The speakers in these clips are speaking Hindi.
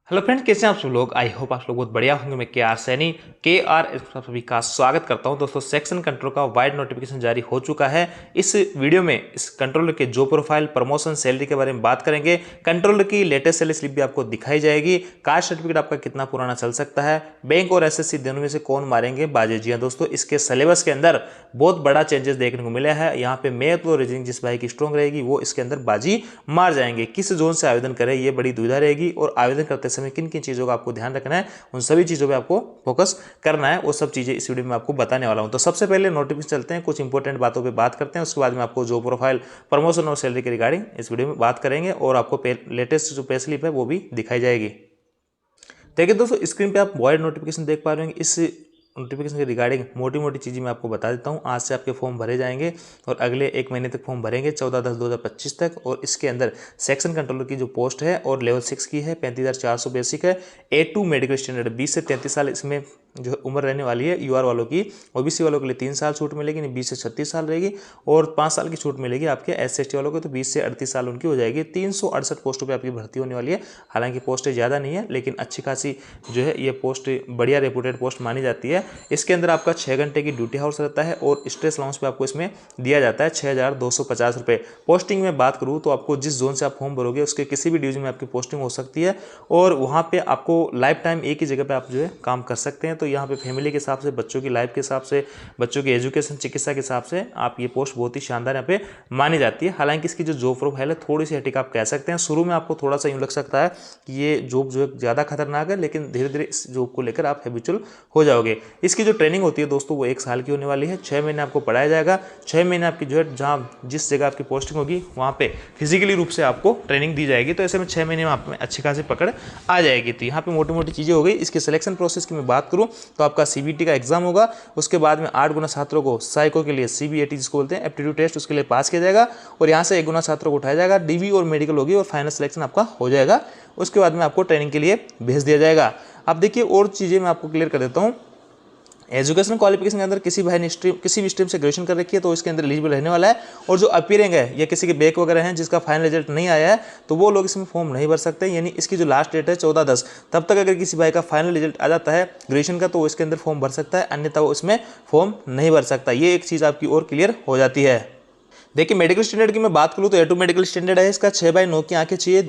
हेलो फ्रेंड, कैसे हैं आप सब लोग। आई होप आप लोग बहुत बढ़िया होंगे। मैं KR सैनी सभी का स्वागत करता हूं। दोस्तों, सेक्शन कंट्रोल का वाइड नोटिफिकेशन जारी हो चुका है। इस वीडियो में इस कंट्रोलर के जॉब प्रोफाइल, प्रमोशन, सैलरी के बारे में बात करेंगे। कंट्रोलर की लेटेस्ट सैलरी स्लिप भी आपको दिखाई जाएगी। कास्ट सर्टिफिकेट आपका कितना पुराना चल सकता है, बैंक और SSC दोनों में से कौन मारेंगे बाजी। जी हाँ दोस्तों, इसके सिलेबस के अंदर बहुत बड़ा चेंजेस देखने को मिला है। यहाँ पे मैथ और रीजनिंग जिस भाई की स्ट्रॉन्ग रहेगी वो इसके अंदर बाजी मार जाएंगे। किस जोन से आवेदन करें ये बड़ी दुविधा रहेगी, और आवेदन करते समय किन किन चीज़ों का आपको ध्यान रखना है, उन सभी चीज़ों पे आपको फोकस करना है। वो सब चीज़ें इस वीडियो में आपको बताने वाला हूं। तो सबसे पहले नोटिफिकेशन चलते हैं, कुछ इंपॉर्टेंट बातों पे बात करते हैं। उसके बाद में आपको जॉब प्रोफाइल, प्रमोशन और सैलरी के रिगार्डिंग इस वीडियो में बात करेंगे, और आपको लेटेस्ट जो पे स्लिप है वो भी दिखाई जाएगी। देखिए दोस्तों, स्क्रीन पे आप वॉइड नोटिफिकेशन देख पा रहे होंगे। इस नोटिफिकेशन के रिगार्डिंग मोटी मोटी चीज़ें मैं आपको बता देता हूँ। आज से आपके फॉर्म भरे जाएंगे और अगले 1 महीने तक फॉर्म भरेंगे, 14/10/2025 तक। और इसके अंदर सेक्शन कंट्रोलर की जो पोस्ट है और लेवल 6 की है, 35,400 बेसिक है। A2 मेडिकल स्टैंडर्ड, 20 से 33 साल इसमें जो उम्र रहने वाली है UR वालों की। OBC वालों के लिए 3 साल छूट मिलेगी, 20 से 36 साल रहेगी, और 5 साल की छूट मिलेगी आपके SC/ST वालों को, तो 20 से 38 साल उनकी हो जाएगी। 368 पोस्टों पे आपकी भर्ती होने वाली है। हालांकि पोस्टें ज़्यादा नहीं है, लेकिन अच्छी खासी जो है ये पोस्ट बढ़िया रेपुटेड पोस्ट मानी जाती है। इसके अंदर आपका 6 घंटे की ड्यूटी हाउस रहता है, और स्ट्रेस अलाउंस पे आपको इसमें दिया जाता है 6,250 रुपये। पोस्टिंग में बात करूँ तो आपको जिस जोन से आप फॉर्म भरोगे उसके किसी भी डिवीजन में आपकी पोस्टिंग हो सकती है, और वहाँ पे आपको लाइफ टाइम एक ही जगह पे आप जो है काम कर सकते हैं। तो यहाँ पे फैमिली के हिसाब से, बच्चों की लाइफ के हिसाब से, बच्चों की एजुकेशन, चिकित्सा के हिसाब से आप ये पोस्ट बहुत ही शानदार यहाँ पे मानी जाती है। हालांकि इसकी जो जॉब प्रोफाइल है थोड़ी सी हटिक आप कह सकते हैं। शुरू में आपको थोड़ा सा यूँ लग सकता है कि ये जॉब जो है ज़्यादा खतरनाक है, लेकिन धीरे धीरे इस जॉब को लेकर आप हैबिचुअल हो जाओगे। इसकी जो ट्रेनिंग होती है दोस्तों वो 1 साल की होने वाली है। 6 महीने आपको पढ़ाया जाएगा। 6 महीने आपकी जो है जहाँ जिस जगह आपकी पोस्टिंग होगी वहाँ पे फिजिकली रूप से आपको ट्रेनिंग दी जाएगी। तो ऐसे में 6 महीने में आप में अच्छी खासी पकड़ आ जाएगी। तो यहाँ पे मोटी मोटी चीज़ें हो गई। इसके सिलेक्शन प्रोसेस की मैं बात करूँ तो आपका CBT का एग्जाम होगा। उसके बाद में 8 गुना छात्रों को साइको के लिए CBAT जिसको बोलते हैं एप्टीट्यूड टेस्ट, उसके लिए पास किया जाएगा, और यहाँ से 1 गुना छात्रों को उठाया जाएगा। DV और मेडिकल होगी, और फाइनल सिलेक्शन आपका हो जाएगा। उसके बाद में आपको ट्रेनिंग के लिए भेज दिया जाएगा। अब देखिए और चीज़ें मैं आपको क्लियर कर देता हूँ। एजुकेशन क्वालिफिकेशन के अंदर किसी भाई ने किसी भी स्ट्रीम से ग्रेजुएशन कर रखी है तो इसके अंदर एलिजिबल रहने वाला है। और जो अपीयरिंग है या किसी के बैक वगैरह हैं जिसका फाइनल रिजल्ट नहीं आया है तो वो लोग इसमें फॉर्म नहीं भर सकते। यानी इसकी जो लास्ट डेट है 14/10, तब तक अगर किसी भाई का फाइनल रिजल्ट आ जाता है ग्रेजुएशन का तो वो इसके अंदर फॉर्म भर सकता है, अन्यथा वो इसमें फॉर्म नहीं भर सकता। ये एक चीज़ आपकी और क्लियर हो जाती है। देखिए मेडिकल स्टैंडर्ड की मैं बात करूँ तो A2 मेडिकल स्टैंडर्ड है। इसका 6/9 की आंखें चाहिए,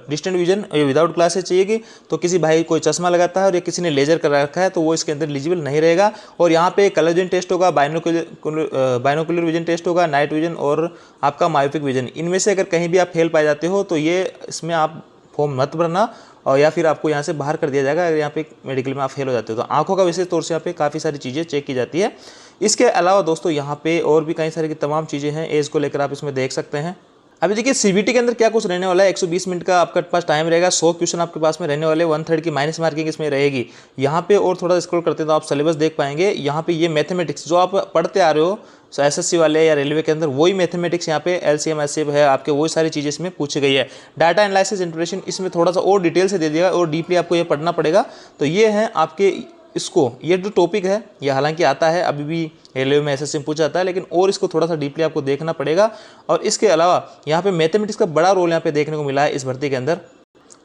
डिस्टेंट विजन विदाउट ग्लासेस चाहिए। तो किसी भाई कोई चश्मा लगाता है और या किसी ने लेजर कर रखा है तो वो इसके अंदर एलिजिबल नहीं रहेगा। और यहाँ पे कलर विजन टेस्ट होगा, बाइनोकुलर विजन टेस्ट होगा, नाइट विजन और आपका मायोपिक विजन। इनमें से अगर कहीं भी आप फेल पाए जाते हो तो ये इसमें आप फॉर्म मत भरना, और या फिर आपको यहाँ से बाहर कर दिया जाएगा अगर यहाँ पे मेडिकल में आप फेल हो जाते हो। तो आंखों का विशेष तौर से यहाँ पे काफ़ी सारी चीज़ें चेक की जाती है। इसके अलावा दोस्तों यहाँ पे और भी कई सारी की तमाम चीज़ें हैं एज को लेकर आप इसमें देख सकते हैं। अभी देखिए CBT के अंदर क्या कुछ रहने वाला है। 120 मिनट का आपके पास टाइम रहेगा। 100 क्वेश्चन आपके पास में रहने वाले, 1/3 की माइनस मार्किंग इसमें रहेगी। यहाँ पे और थोड़ा स्क्रॉल करते हैं तो आप सिलेबस देख पाएंगे। यहाँ पे ये मैथमेटिक्स जो आप पढ़ते आ रहे हो SSC वाले या रेलवे के अंदर, वही मैथमेटिक्स यहाँ पे LCM HCF है आपके, वही सारी चीज़ें इसमें पूछी गई है। डाटा एनालिसिस इंटरप्रिटेशन इसमें थोड़ा सा और डिटेल से दे दिया और डीपली आपको ये पढ़ना पड़ेगा। तो ये है आपके इसको, ये जो टॉपिक है ये हालांकि आता है अभी भी रेलवे में SSC में पूछा जाता है, लेकिन और इसको थोड़ा सा डीपली आपको देखना पड़ेगा। और इसके अलावा यहाँ पे मैथमेटिक्स का बड़ा रोल यहाँ पे देखने को मिला है इस भर्ती के अंदर।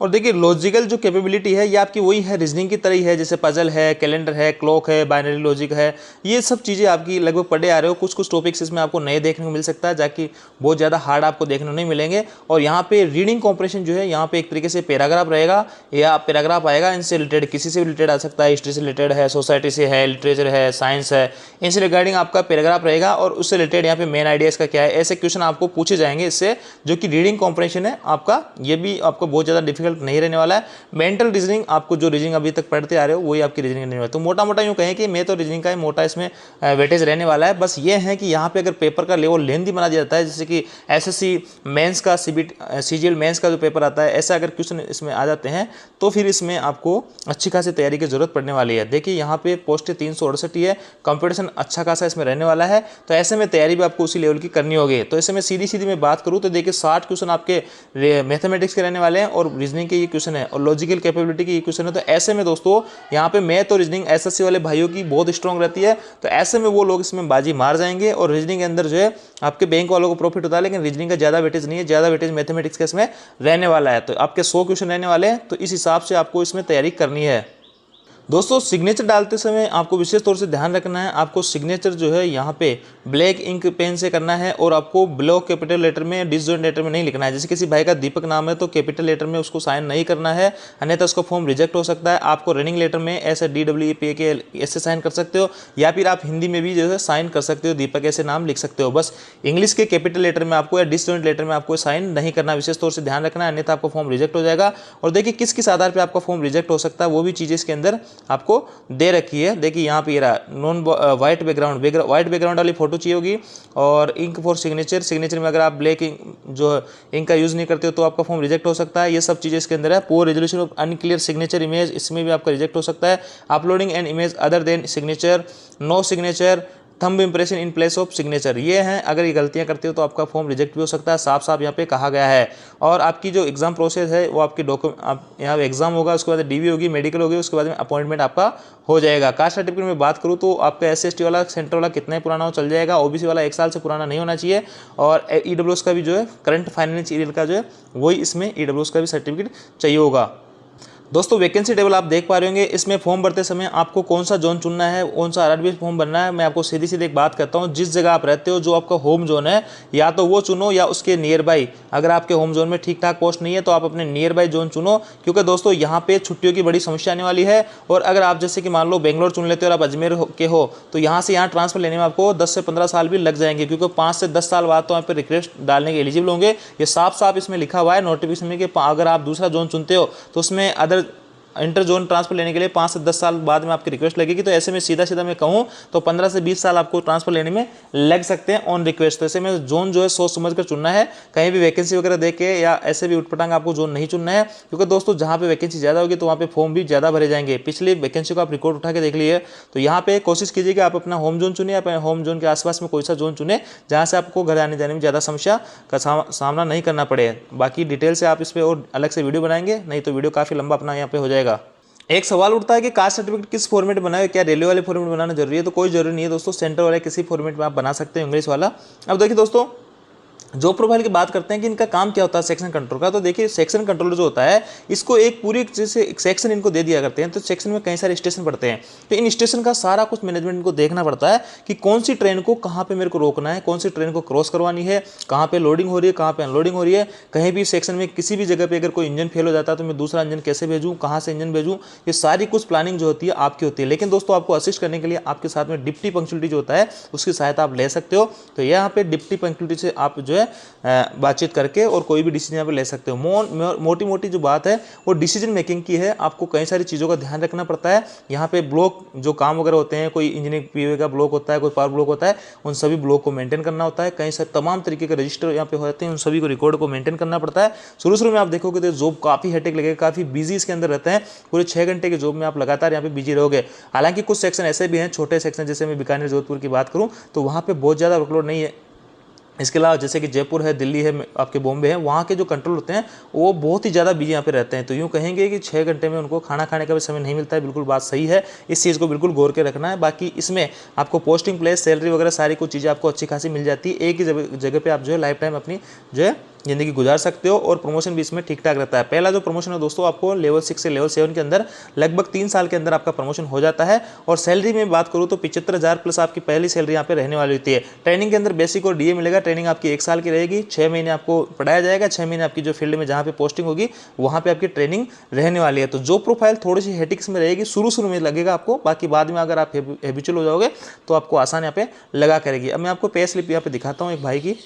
और देखिए लॉजिकल जो कैपेबिलिटी है ये आपकी वही है, रीजनिंग की तरह ही है, जैसे पजल है, कैलेंडर है, क्लॉक है, बाइनरी लॉजिक है। ये सब चीज़ें आपकी लगभग पढ़े आ रहे हो। कुछ कुछ टॉपिक्स इसमें आपको नए देखने को मिल सकता है, जाकि बहुत ज़्यादा हार्ड आपको देखने को नहीं मिलेंगे। और यहाँ पे रीडिंग कॉम्प्रेशन जो है, यहाँ पे एक तरीके से पैराग्राफ रहेगा या पैराग्राफ आएगा, इनसे रिलेटेड किसी से भी रिलेटेड आ सकता है, हिस्ट्री से रिलेटेड है, सोसाइटी से है, लिटरेचर है, साइंस है, इनसे रिगार्डिंग आपका पैराग्राफ रहेगा। और उससे रिलेटेड यहाँ पे मेन आइडियाज़ का क्या है, ऐसे क्वेश्चन आपको पूछे जाएंगे इससे, जो कि रीडिंग कॉम्प्रेशन है आपका, ये भी आपको बहुत ज़्यादा डिफिकल्ट नहीं रहने वाला है। मेंटल रीजनिंग आपको जो रीजनिंग अभी तक पढ़ते आ रहे हो वही आपकी रीजनिंग रहने वाला है। तो मोटा मोटा यूँ कहें कि मैं तो रीजनिंग का ही मोटा इसमें वेटेज रहने वाला है। बस ये है कि यहाँ पे अगर पेपर का लेवल लेंथी बना दिया जाता है, जैसे कि SSC मेंस का, CGL मेंस का जो पेपर आता है, ऐसा अगर क्वेश्चन इसमें आ जाते हैं तो फिर इसमें आपको अच्छी खासी तैयारी की जरूरत पड़ने वाली है। देखिए यहाँ पे पोस्टें 368 ही है, कंपटीशन अच्छा खासा इसमें रहने वाला है। तो ऐसे में तैयारी भी आपको उसी लेवल की करनी होगी। तो ऐसे में सीधी सीधी मैं बात करूँ तो देखिए 60 क्वेश्चन आपके मैथमेटिक्स के रहने वाले हैं और रीजनिंग रीजनिंग के ये क्वेश्चन है और लॉजिकल कैपेबिलिटी की ये क्वेश्चन है। तो ऐसे में दोस्तों यहाँ पे मैथ और रीजनिंग एसएससी वाले भाइयों की बहुत स्ट्रॉन्ग रहती है, तो ऐसे में वो लोग इसमें बाजी मार जाएंगे। और रीजनिंग के अंदर जो है आपके बैंक वालों को प्रॉफिट होता है, लेकिन रीजनिंग का ज़्यादा वेटेज नहीं है, ज़्यादा वेटेज मैथमेटिक्स का इसमें रहने वाला है। तो आपके 100 क्वेश्चन रहने वाले हैं, तो इस हिसाब से आपको इसमें तैयारी करनी है। दोस्तों सिग्नेचर डालते समय आपको विशेष तौर से ध्यान रखना है, आपको सिग्नेचर जो है यहाँ पे ब्लैक इंक पेन से करना है और आपको ब्लॉक कैपिटल लेटर में डिसजॉइंट लेटर में नहीं लिखना है। जैसे किसी भाई का दीपक नाम है तो कैपिटल लेटर में उसको साइन नहीं करना है, अन्यथा उसका फॉर्म रिजेक्ट हो सकता है। आपको रनिंग लेटर में ऐसे DWEPK ऐसे साइन कर सकते हो, या फिर आप हिंदी में भी जो है साइन कर सकते हो, दीपक ऐसे नाम लिख सकते हो। बस इंग्लिश के कैपिटल लेटर में आपको या डिसजॉइंट लेटर में आपको साइन नहीं करना, विशेष तौर से ध्यान रखना है, अन्यथा आपका फॉर्म रिजेक्ट हो जाएगा। और देखिए किस आधार पर आपका फॉर्म रिजेक्ट हो सकता है, वो भी चीज़ें इसके अंदर आपको दे रखी है। देखिए यहाँ पे रहा नॉन वाइट बैकग्राउंड वाली फोटो चाहिए होगी, और इंक फॉर सिग्नेचर में अगर आप ब्लैक इंक जो इंक का यूज़ नहीं करते हो तो आपका फॉर्म रिजेक्ट हो सकता है। ये सब चीज़ें इसके अंदर है। Poor resolution of unclear signature image, इसमें भी आपका रिजेक्ट हो सकता है। Uploading an image other than signature, no signature, thumb impression in place of signature, ये हैं। अगर ये गलतियां करते हो तो आपका फॉर्म रिजेक्ट भी हो सकता है, साफ साफ यहाँ पे कहा गया है। और आपकी जो एग्जाम प्रोसेस है वो आपकी आप यहाँ एग्जाम होगा, उसके बाद DV होगी, मेडिकल होगी, उसके बाद में अपॉइंटमेंट आपका हो जाएगा। कास्ट सर्टिफिकेट में बात करूँ तो आपका SC/ST वाला सेंटर वाला कितना ही पुराना हो चल जाएगा, OBC वाला 1 साल से पुराना नहीं होना चाहिए। और EWS का भी जो है करंट फाइनेंस ईयर का जो है वही इसमें EWS का भी सर्टिफिकेट चाहिए होगा। दोस्तों वैकेंसी टेबल आप देख पा रहे होंगे, इसमें फॉर्म भरते समय आपको कौन सा जोन चुनना है, कौन सा RRB फॉर्म भरना है। मैं आपको सीधी सीधी एक बात करता हूँ, जिस जगह आप रहते हो जो आपका होम जोन है या तो वो चुनो या उसके नियर बाई। अगर आपके होम जोन में ठीक ठाक पोस्ट नहीं है तो आप अपने नियर बाई जोन चुनो, क्योंकि दोस्तों यहाँ पे छुट्टियों की बड़ी समस्या आने वाली है। और अगर आप जैसे कि मान लो बेंगलोर चुन लेते हो और आप अजमेर के हो तो यहाँ से यहाँ ट्रांसफर लेने में आपको 10 से 15 साल भी लग जाएंगे, क्योंकि 5 से 10 साल बाद तो आप पे रिक्वेस्ट डालने के एलिजिबल होंगे। ये साफ साफ इसमें लिखा हुआ है नोटिफिकेशन में कि अगर आप दूसरा जोन चुनते हो तो उसमें अदर इंटर जोन ट्रांसफर लेने के लिए 5 से 10 साल बाद में आपकी रिक्वेस्ट लगेगी। तो ऐसे में सीधा मैं कहूँ तो 15 से 20 साल आपको ट्रांसफर लेने में लग सकते हैं ऑन रिक्वेस्ट। तो ऐसे में जोन जो है सोच समझ कर चुनना है, कहीं भी वैकेंसी वगैरह देख के या ऐसे भी उठपटांग आपको जोन नहीं चुनना है, क्योंकि दोस्तों जहाँ पे वैकेंसी ज़्यादा होगी तो वहाँ पे फॉर्म भी ज़्यादा भरे जाएंगे। पिछली वैकेंसी को आप रिकॉर्ड उठा के देख लीजिए, तो यहाँ पे कोशिश कीजिए कि आप अपना होम जोन चुने, अपने होम जोन के आसपास में कोई सा जोन चुने जहाँ से आपको घर आने जाने में ज़्यादा समस्या का सामना नहीं करना पड़े। बाकी डिटेल से आप इस पर और अलग से वीडियो बनाएंगे, नहीं तो वीडियो काफ़ी लंबा अपना यहाँ पे हो जाएगा। एक सवाल उठता है कि कास्ट सर्टिफिकेट किस फॉर्मेट में बनाए, क्या रेलवे वाले फॉर्मेट में बनाना जरूरी है? तो कोई जरूरी नहीं है दोस्तों, सेंटर वाले किसी फॉर्मेट में आप बना सकते हैं, इंग्लिश वाला। अब देखिए दोस्तों जॉब प्रोफाइल की बात करते हैं कि इनका काम क्या होता है सेक्शन कंट्रोल का। तो देखिए सेक्शन कंट्रोलर जो होता है इसको एक पूरी जैसे एक सेक्शन इनको दे दिया करते हैं, तो सेक्शन में कई सारे स्टेशन पड़ते हैं, तो इन स्टेशन का सारा कुछ मैनेजमेंट इनको देखना पड़ता है कि कौन सी ट्रेन को कहाँ पे मेरे को रोकना है, कौन सी ट्रेन को क्रॉस करवानी है, कहाँ पे लोडिंग हो रही है, कहाँ पे अनलोडिंग हो रही है। कहीं भी सेक्शन में किसी भी जगह पर अगर कोई इंजन फेल हो जाता है तो मैं दूसरा इंजन कैसे भेजूँ, कहाँ से इंजन भेजूँ, ये सारी कुछ प्लानिंग जो होती है आपकी होती है। लेकिन दोस्तों आपको असिस्ट करने के लिए आपके साथ में डिप्टी पंक्चुअलिटी जो होता है उसकी सहायता आप ले सकते हो। तो यहाँ पे डिप्टी पंक्चुअलिटी से आप जो है बातचीत करके और कोई भी डिसीजन यहाँ पे ले सकते हो। मोटी मोटी जो बात है वो डिसीजन मेकिंग की है, आपको कई सारी चीज़ों का ध्यान रखना पड़ता है। यहाँ पे ब्लॉक जो काम वगैरह होते हैं, कोई इंजीनियरिंग POA का ब्लॉक होता है, कोई पावर ब्लॉक होता है, उन सभी ब्लॉक को मेंटेन करना होता है। कई सारे तमाम तरीके के रजिस्टर यहाँ पे होते हैं, उन सभी को रिकॉर्ड को मेंटेन करना पड़ता है। शुरू में आप देखोगे तो जॉब काफ़ी हेक्टिक लगेगा, काफ़ी बिजी इसके अंदर रहते हैं। पूरे 6 घंटे के जॉब में आप लगातार यहाँ पे बिजी रहोगे। हालांकि कुछ सेक्शन ऐसे भी हैं, छोटे सेक्शन, जैसे मैं बीकानेर जोधपुर की बात करूँ तो वहाँ पे बहुत ज़्यादा वर्कलोड नहीं है। इसके अलावा जैसे कि जयपुर है, दिल्ली है, आपके बॉम्बे है, वहाँ के जो कंट्रोल होते हैं वो बहुत ही ज़्यादा बिजी यहाँ पे रहते हैं। तो यूँ कहेंगे कि 6 घंटे में उनको खाना खाने का भी समय नहीं मिलता है। बिल्कुल बात सही है, इस चीज़ को बिल्कुल गौर के रखना है। बाकी इसमें आपको पोस्टिंग प्लेस, सैलरी वगैरह सारी कुछ चीज़ें आपको अच्छी खासी मिल जाती है। एक ही जगह पर आप जो है लाइफ टाइम अपनी जो है ज़िंदगी गुजार सकते हो, और प्रमोशन भी इसमें ठीक ठाक रहता है। पहला जो प्रमोशन है दोस्तों आपको लेवल 6 से लेवल 7 के अंदर लगभग 3 साल के अंदर आपका प्रमोशन हो जाता है। और सैलरी में बात करूँ तो 75,000 प्लस आपकी पहली सैलरी यहाँ पे रहने वाली होती है। ट्रेनिंग के अंदर बेसिक और DA मिलेगा। ट्रेनिंग आपकी 1 साल की रहेगी, 6 महीने आपको पढ़ाया जाएगा, 6 महीने आपकी जो फील्ड में जहाँ पे पोस्टिंग होगी वहाँ पे आपकी ट्रेनिंग रहने वाली है। तो जो प्रोफाइल थोड़ी सी हेटिक्स में रहेगी, शुरू में लगेगा आपको, बाकी बाद में अगर आप हैबिचुअल हो जाओगे तो आपको आसान यहाँ पे लगा करेगी। अब मैं आपको पे स्लिप यहाँ पे दिखाता हूँ एक भाई की।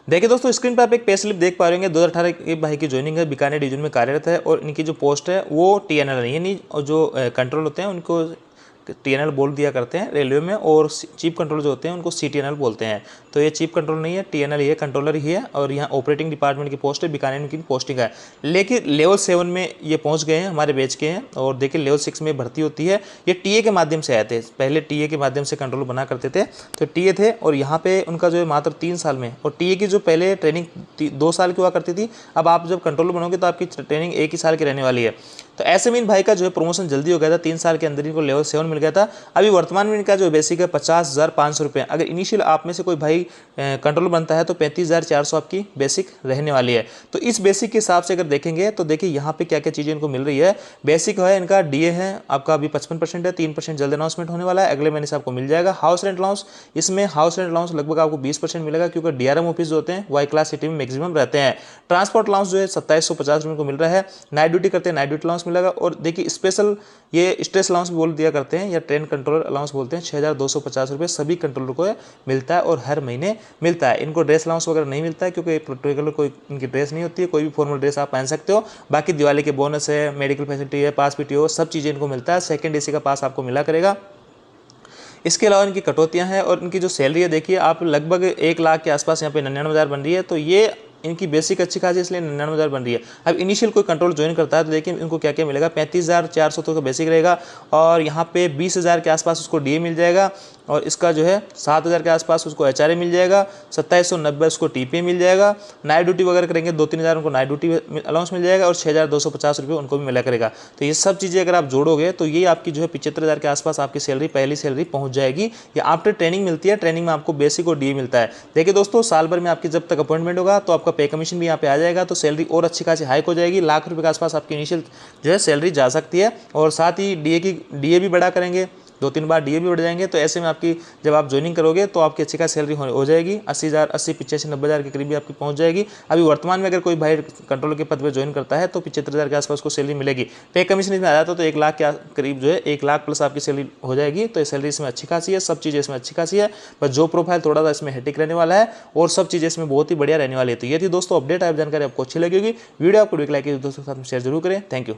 देखिए दोस्तों स्क्रीन पर आप एक पे स्लिप देख पा रहे होंगे। 2018 के भाई की ज्वाइनिंग है, बीकानेर डिवीजन में कार्यरत है, और इनकी जो पोस्ट है वो TNL नहीं है, और जो कंट्रोल होते हैं उनको TNL बोल दिया करते हैं रेलवे में, और चीफ कंट्रोलर जो होते हैं उनको CTNL बोलते हैं। तो ये चीफ कंट्रोलर नहीं है, TNL ही है, कंट्रोलर ही है। और यहाँ ऑपरेटिंग डिपार्टमेंट की पोस्ट है, बीकानेर की पोस्टिंग है। लेकिन लेवल 7 में ये पहुँच गए हैं, हमारे बैच के हैं। और देखिए लेवल 6 में भर्ती होती है। ये TA के माध्यम से आए थे, पहले TA के माध्यम से कंट्रोलर बना करते थे, तो TA थे। और यहाँ पे उनका जो है मात्र 3 साल में, और TA की जो पहले ट्रेनिंग 2 साल की हुआ करती थी, अब आप जब कंट्रोलर बनोगे तो आपकी ट्रेनिंग 1 ही साल की रहने वाली है। तो ऐसे में इन भाई का जो है प्रमोशन जल्दी हो गया था, 3 साल के अंदर इनको लेवल 7 मिल गया था। अभी वर्तमान में इनका जो बेसिक है 50,500 रुपये। अगर इनिशियल आप में से कोई भाई कंट्रोलर बनता है तो 35,400 आपकी बेसिक रहने वाली है। तो इस बेसिक के हिसाब से अगर देखेंगे तो देखिए यहाँ पे क्या क्या चीज़ें इनको मिल रही है। बेसिक है इनका, DA है आपका अभी 55% है, 3% जल्द अनाउंसमेंट होने वाला है, अगले महीने से आपको मिल जाएगा। हाउस रेंट अलाउंस, इसमें हाउस रेंट अलाउंस लगभग आपको 20% मिलेगा, क्योंकि DRM ऑफिस जो होते हैं वाई क्लास सिटी में मैक्सिमम रहते हैं। ट्रांसपोर्ट अलाउंस जो है 2750 रुपये को मिल रहा है। नाइट ड्यूटी करते हैं, नाइट ड्यूटी अलाउंस मिलेगा। और देखिए स्पेशल ये स्ट्रेस अलाउंस भी बोल दिया करते हैं, या ट्रेन कंट्रोलर अलाउंस बोलते हैं, 6250 रुपये सभी कंट्रोलर को मिलता है और हर महीने मिलता है। इनको ड्रेस अलाउंस वगैरह नहीं मिलता है, क्योंकि पर्टिकुलर कोई इनकी ड्रेस नहीं होती है, कोई भी फॉर्मल ड्रेस आप पहन सकते हो। बाकी दिवाली के बोनस है, मेडिकल फैसिलिटी है, पास PTO, सब चीज़ें इनको मिलता है। सेकंड AC का पास आपको मिला करेगा। इसके अलावा इनकी कटौतियाँ हैं, और इनकी जो सैलरी है देखिए आप लगभग 1 लाख के आसपास यहाँ पे 99,000 बन रही है। तो ये इनकी बेसिक अच्छी खासी, इसलिए 99,000 बन रही है। अब इनिशियल कोई कंट्रोल ज्वाइन करता है तो देखिए इनको क्या क्या मिलेगा। 35,400 तो बेसिक रहेगा, और यहाँ पे 20,000 के आसपास उसको DA मिल जाएगा, और इसका जो है 7,000 के आसपास उसको HRA मिल जाएगा, 2790 उसको TPA मिल जाएगा। नाइट ड्यूटी वगैरह करेंगे 2-3 हज़ार उनको नाइट ड्यूटी अलाउंस मिल जाएगा, और 6,250 रुपये उनको भी मिला करेगा। तो ये सब चीज़ें अगर आप जोड़ोगे तो ये आपकी जो है 75,000 के आसपास आपकी सैलरी, पहली सैलरी पहुँच जाएगी। या आफ्टर ट्रेनिंग मिलती है, ट्रेनिंग में आपको बेसिक और DA मिलता है। देखिए दोस्तों, साल भर में आपकी जब तक अपॉइंटमेंट होगा तो आपका पे कमीशन भी यहाँ पे आ जाएगा, तो सैलरी और अच्छी खासी हाइक हो जाएगी। लाख रुपए के आसपास आपकी इनिशियल जो है सैलरी जा सकती है। और साथ ही DA भी बढ़ा करेंगे, 2-3 बार DA भी बढ़ जाएंगे। तो ऐसे में आपकी जब आप ज्वाइनिंग करोगे तो आपकी अच्छी खासी सैलरी हो जाएगी। 80,000, 80, 85, 90,000 के करीब भी आपकी पहुंच जाएगी। अभी वर्तमान में अगर कोई भाई कंट्रोलर के पद पर ज्वाइन करता है तो 75,000 के आसपास उसको सैलरी मिलेगी। पे कमीशन इसमें आ जाता तो 1 लाख के करीब जो है 1 लाख प्लस आपकी सैलरी हो जाएगी। तो सैलरी इसमें अच्छी खासी है, सब चीज़ें इसमें अच्छी खासी है। बस जो प्रोफाइल थोड़ा सा इसमें हेटिक रहने वाला है, और सब चीज़ें इसमें बहुत ही बढ़िया रहने वाली है। तो ये थी दोस्तों अपडेट। आप जानकारी आपको अच्छी लगेगी, वीडियो आपको लाइक कीजिए, दोस्तों के साथ शेयर जरूर करें। Thank you.